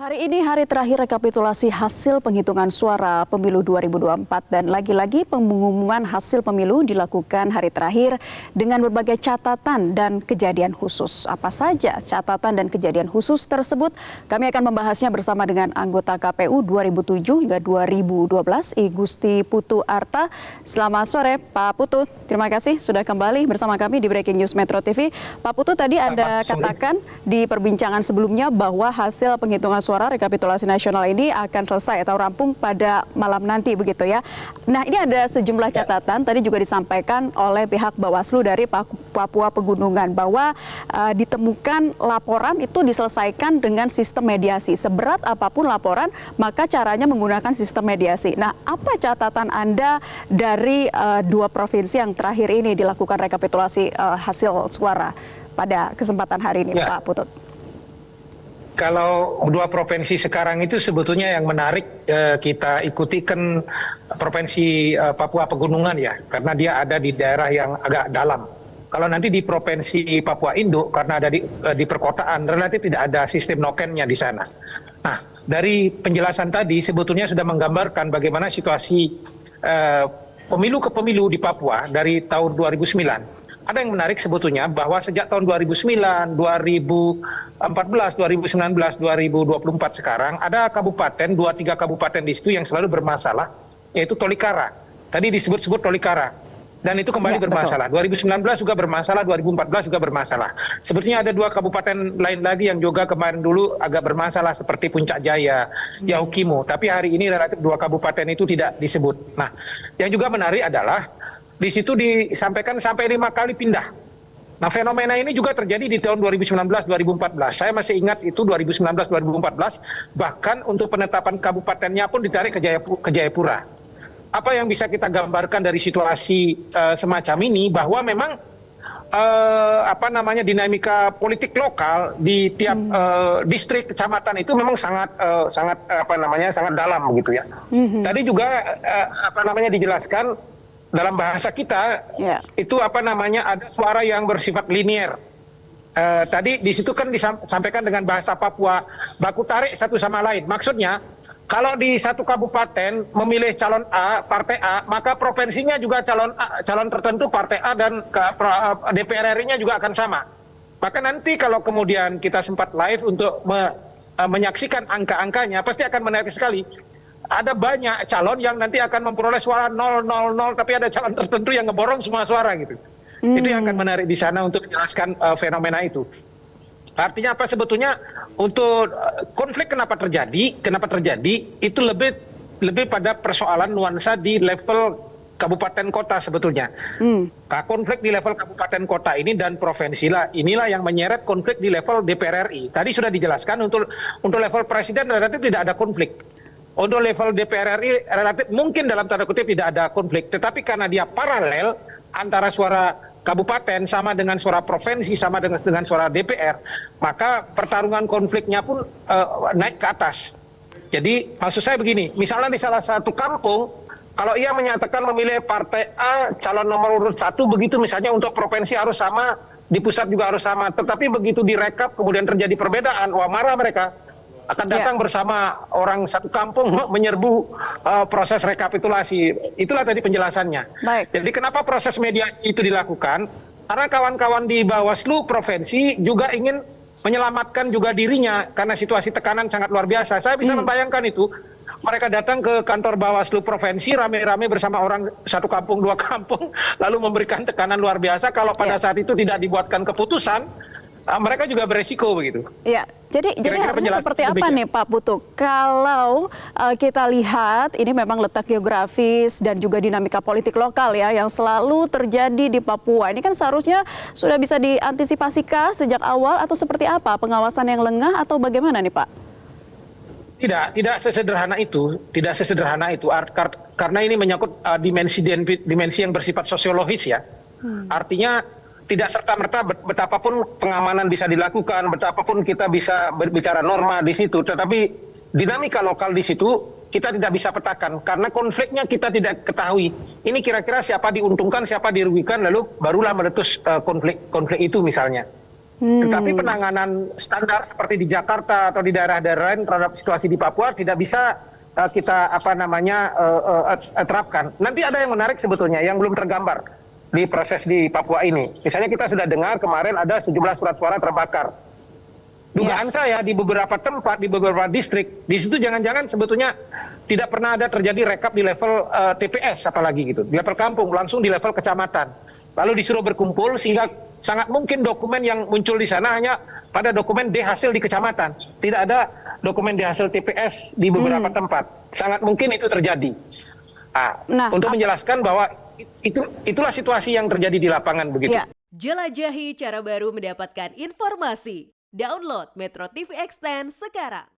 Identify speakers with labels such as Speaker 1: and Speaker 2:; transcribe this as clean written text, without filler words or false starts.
Speaker 1: Hari ini hari terakhir rekapitulasi hasil penghitungan suara pemilu 2024 dan lagi-lagi pengumuman hasil pemilu dilakukan hari terakhir dengan berbagai catatan dan kejadian khusus. Apa saja catatan dan kejadian khusus tersebut? Kami akan membahasnya bersama dengan anggota KPU 2007 hingga 2012 I Gusti Putu Arta. Selamat sore Pak Putu, terima kasih sudah kembali bersama kami di Breaking News Metro TV. Pak Putu, tadi Anda katakan di perbincangan sebelumnya bahwa hasil penghitungan suara rekapitulasi nasional ini akan selesai atau rampung pada malam nanti begitu ya. Nah, ini ada sejumlah catatan tadi juga disampaikan oleh pihak Bawaslu dari Papua Pegunungan bahwa ditemukan laporan itu diselesaikan dengan sistem mediasi. Seberat apapun laporan, maka caranya menggunakan sistem mediasi. Nah, apa catatan Anda dari dua provinsi yang terakhir ini dilakukan rekapitulasi hasil suara pada kesempatan hari ini, Pak Putut?
Speaker 2: Kalau dua provinsi sekarang itu sebetulnya yang menarik kita ikuti kan provinsi Papua Pegunungan ya, karena dia ada di daerah yang agak dalam. Kalau nanti di provinsi Papua Induk, karena ada di perkotaan, relatif tidak ada sistem nokennya di sana. Nah, dari penjelasan tadi sebetulnya sudah menggambarkan bagaimana situasi pemilu ke pemilu di Papua dari tahun 2009. Ada yang menarik sebetulnya bahwa sejak tahun 2009, 2014, 2019, 2024 sekarang ada kabupaten, 2-3 kabupaten di situ yang selalu bermasalah, yaitu Tolikara. Tadi disebut-sebut Tolikara. Dan itu kembali bermasalah. Betul. 2019 juga bermasalah, 2014 juga bermasalah. Sebetulnya ada 2 kabupaten lain lagi yang juga kemarin dulu agak bermasalah seperti Puncak Jaya, Yahukimo. Tapi hari ini relatif 2 kabupaten itu tidak disebut. Nah, yang juga menarik adalah di situ disampaikan sampai 5 kali pindah. Nah, fenomena ini juga terjadi di tahun 2019-2014. Saya masih ingat itu 2019-2014, bahkan untuk penetapan kabupatennya pun ditarik ke Jayapura. Apa yang bisa kita gambarkan dari situasi semacam ini, bahwa memang dinamika politik lokal di tiap distrik kecamatan itu memang sangat dalam begitu ya. Tadi juga dijelaskan dalam bahasa kita itu ada suara yang bersifat linier. Tadi di situ kan disampaikan dengan bahasa Papua, baku tarik satu sama lain. Maksudnya kalau di satu kabupaten memilih calon A, partai A, maka provinsinya juga calon tertentu partai A dan DPR RI-nya juga akan sama. Maka nanti kalau kemudian kita sempat live untuk menyaksikan angka-angkanya, pasti akan menarik sekali. Ada banyak calon yang nanti akan memperoleh suara 000, tapi ada calon tertentu yang ngeborong semua suara gitu. Itu yang akan menarik di sana untuk menjelaskan fenomena itu. Artinya apa sebetulnya untuk konflik kenapa terjadi itu lebih pada persoalan nuansa di level kabupaten kota sebetulnya. Konflik di level kabupaten kota ini dan provinsi inilah yang menyeret konflik di level DPR RI. Tadi sudah dijelaskan untuk level presiden relatif tidak ada konflik. Untuk level DPR RI relatif mungkin dalam tanda kutip tidak ada konflik, tetapi karena dia paralel antara suara kabupaten sama dengan suara provinsi sama dengan suara DPR, maka pertarungan konfliknya pun naik ke atas. Jadi maksud saya begini, misalnya di salah satu kampung, kalau ia menyatakan memilih partai A calon nomor urut 1 begitu misalnya untuk provinsi harus sama, di pusat juga harus sama, tetapi begitu direkap kemudian terjadi perbedaan, wah marah mereka. Akan datang bersama orang satu kampung menyerbu proses rekapitulasi. Itulah tadi penjelasannya. Baik. Jadi kenapa proses mediasi itu dilakukan? Karena kawan-kawan di Bawaslu provinsi juga ingin menyelamatkan juga dirinya karena situasi tekanan sangat luar biasa. Saya bisa membayangkan itu. Mereka datang ke kantor Bawaslu provinsi rame-rame bersama orang satu kampung, 2 kampung, lalu memberikan tekanan luar biasa. Kalau pada saat itu tidak dibuatkan keputusan, mereka juga beresiko begitu. Iya,
Speaker 1: jadi harusnya seperti apa nih Pak Putu? Kalau kita lihat ini memang letak geografis dan juga dinamika politik lokal ya yang selalu terjadi di Papua. Ini kan seharusnya sudah bisa diantisipasikah sejak awal atau seperti apa? Pengawasan yang lengah atau bagaimana nih Pak?
Speaker 2: Tidak sesederhana itu, karena ini menyangkut dimensi yang bersifat sosiologis ya. Artinya tidak serta-merta betapapun pengamanan bisa dilakukan, betapapun kita bisa berbicara norma di situ, tetapi dinamika lokal di situ kita tidak bisa petakan karena konfliknya kita tidak ketahui. Ini kira-kira siapa diuntungkan, siapa dirugikan, lalu barulah meletus konflik itu misalnya. Tetapi penanganan standar seperti di Jakarta atau di daerah-daerah lain terhadap situasi di Papua tidak bisa kita terapkan. Nanti ada yang menarik sebetulnya yang belum tergambar di proses di Papua ini. Misalnya kita sudah dengar kemarin ada sejumlah surat suara terbakar. Dugaan saya di beberapa tempat, di beberapa distrik, di situ jangan-jangan sebetulnya tidak pernah ada terjadi rekap di level TPS apalagi gitu, di level kampung, langsung di level kecamatan. Lalu disuruh berkumpul sehingga sangat mungkin dokumen yang muncul di sana hanya pada dokumen D hasil di kecamatan. Tidak ada dokumen D hasil TPS di beberapa tempat. Sangat mungkin itu terjadi. Untuk menjelaskan bahwa itulah situasi yang terjadi di lapangan begitu.
Speaker 1: Ya.
Speaker 3: Jelajahi cara baru mendapatkan informasi. Download Metro TV Extend sekarang.